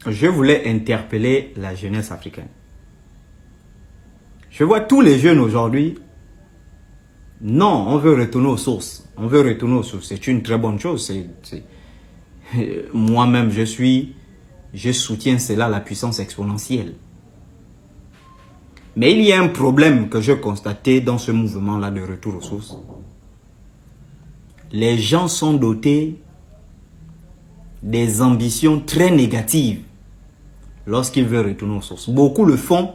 je voulais interpeller la jeunesse africaine. Je vois tous les jeunes aujourd'hui. Non, on veut retourner aux sources. On veut retourner aux sources. C'est une très bonne chose. Moi-même, je soutiens cela, la puissance exponentielle. Mais il y a un problème que je constatais dans ce mouvement-là de retour aux sources. Les gens sont dotés des ambitions très négatives lorsqu'ils veulent retourner aux sources. Beaucoup le font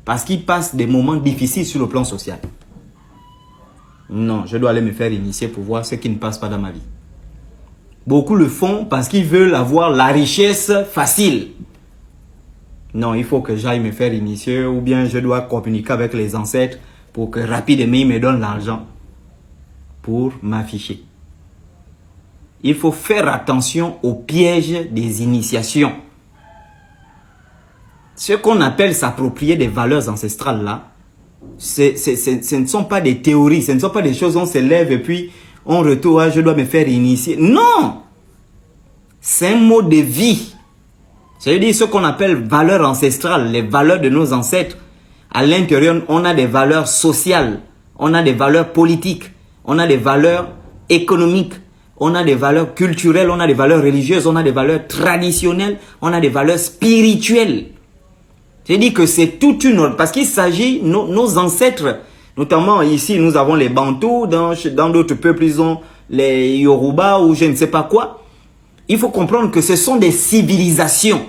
parce qu'ils passent des moments difficiles sur le plan social. Non, je dois aller me faire initier pour voir ce qui ne passe pas dans ma vie. Beaucoup le font parce qu'ils veulent avoir la richesse facile. Non, il faut que j'aille me faire initier ou bien je dois communiquer avec les ancêtres pour que rapidement ils me donnent l'argent pour m'afficher. Il faut faire attention au piège des initiations. Ce qu'on appelle s'approprier des valeurs ancestrales là, ce ne sont pas des théories, ce ne sont pas des choses où on se lève et puis on retourne, je dois me faire initier. Non! C'est un mode de vie. C'est-à-dire ce qu'on appelle valeurs ancestrales, les valeurs de nos ancêtres. À l'intérieur, on a des valeurs sociales, on a des valeurs politiques, on a des valeurs économiques, on a des valeurs culturelles, on a des valeurs religieuses, on a des valeurs traditionnelles, on a des valeurs spirituelles. J'ai dit que c'est toute une autre, parce qu'il s'agit, nos ancêtres, notamment ici, nous avons les Bantous, dans d'autres peuples, ils ont les Yoruba ou je ne sais pas quoi. Il faut comprendre que ce sont des civilisations.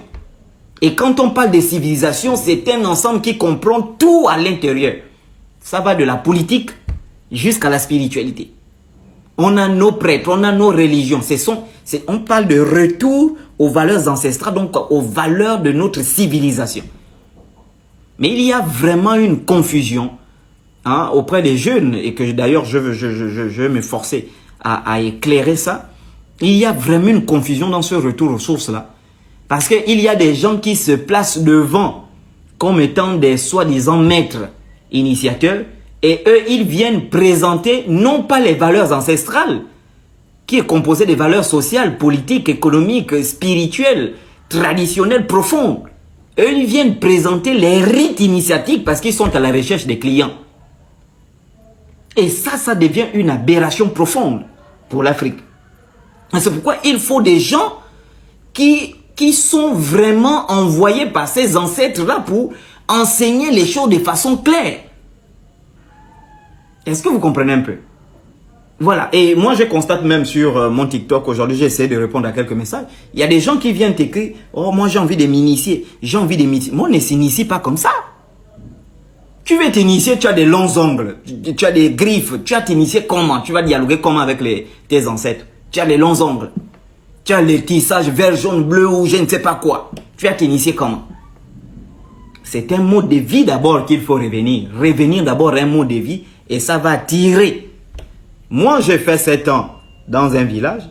Et quand on parle des civilisations, c'est un ensemble qui comprend tout à l'intérieur. Ça va de la politique jusqu'à la spiritualité. On a nos prêtres, on a nos religions. On parle de retour aux valeurs ancestrales, donc aux valeurs de notre civilisation. Mais il y a vraiment une confusion auprès des jeunes, et que d'ailleurs je veux m'efforcer à éclairer ça. Il y a vraiment une confusion dans ce retour aux sources-là. Parce qu'il y a des gens qui se placent devant comme étant des soi-disant maîtres initiateurs, et eux, ils viennent présenter non pas les valeurs ancestrales, qui est composée des valeurs sociales, politiques, économiques, spirituelles, traditionnelles, profondes. Eux, ils viennent présenter les rites initiatiques parce qu'ils sont à la recherche des clients. Et ça devient une aberration profonde pour l'Afrique. C'est pourquoi il faut des gens qui sont vraiment envoyés par ces ancêtres-là pour enseigner les choses de façon claire. Est-ce que vous comprenez un peu? Voilà. Et moi, je constate même sur mon TikTok, aujourd'hui, j'essaie de répondre à quelques messages. Il y a des gens qui viennent t'écrire, « Oh, moi, j'ai envie de m'initier. J'ai envie de m'initier. » Moi, on ne s'initie pas comme ça. Tu veux t'initier, tu as des longs ongles, tu as des griffes. Tu vas t'initier comment? Tu vas dialoguer comment avec tes ancêtres? Tu as les longs ongles. Tu as les tissages vert, jaune, bleu ou je ne sais pas quoi. Tu vas t'initier comment? C'est un mode de vie d'abord qu'il faut revenir. Revenir d'abord à un mode de vie et ça va tirer. Moi, j'ai fait 7 ans dans un village.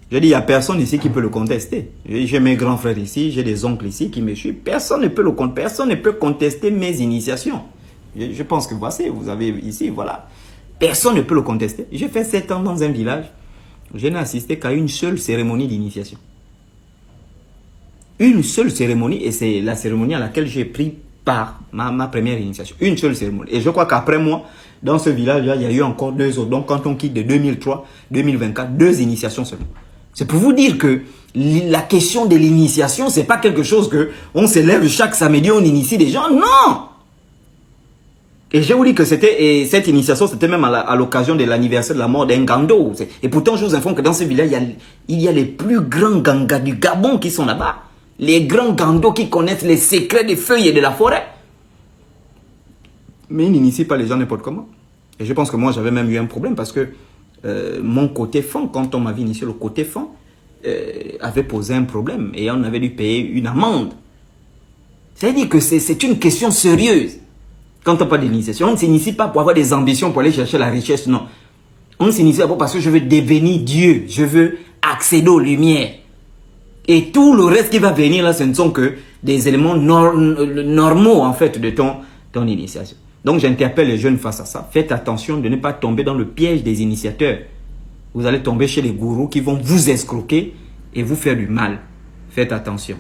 Je dis, il n'y a personne ici qui peut le contester. J'ai mes grands frères ici, j'ai des oncles ici qui me suivent. Personne ne peut le contester. Personne ne peut contester mes initiations. Je pense que voici, vous avez ici, voilà. Personne ne peut le contester. J'ai fait 7 ans dans un village. Je n'ai assisté qu'à une seule cérémonie d'initiation. Une seule cérémonie, et c'est la cérémonie à laquelle j'ai pris part, ma première initiation. Une seule cérémonie. Et je crois qu'après moi, dans ce village-là, il y a eu encore 2 autres. Donc, quand on quitte de 2003, 2024, 2 initiations seulement. C'est pour vous dire que la question de l'initiation, c'est pas quelque chose que on se lève chaque samedi, on initie des gens. Non! Et je vous dis que cette initiation, c'était même à l'occasion de l'anniversaire de la mort d'un Gando. Et pourtant, je vous informe que dans ce village, il y a les plus grands gangas du Gabon qui sont là-bas. Les grands Gandos qui connaissent les secrets des feuilles et de la forêt. Mais ils n'initient pas les gens n'importe comment. Et je pense que moi, j'avais même eu un problème parce que mon côté fond, quand on m'avait initié le côté fond, avait posé un problème. Et on avait dû payer une amende. C'est-à-dire que c'est une question sérieuse. Quand on parle d'initiation, on ne s'initie pas pour avoir des ambitions, pour aller chercher la richesse, non. On s'initie pas parce que je veux devenir Dieu. Je veux accéder aux lumières. Et tout le reste qui va venir là, ce ne sont que des éléments normaux en fait de ton initiation. Donc j'interpelle les jeunes face à ça. Faites attention de ne pas tomber dans le piège des initiateurs. Vous allez tomber chez les gourous qui vont vous escroquer et vous faire du mal. Faites attention.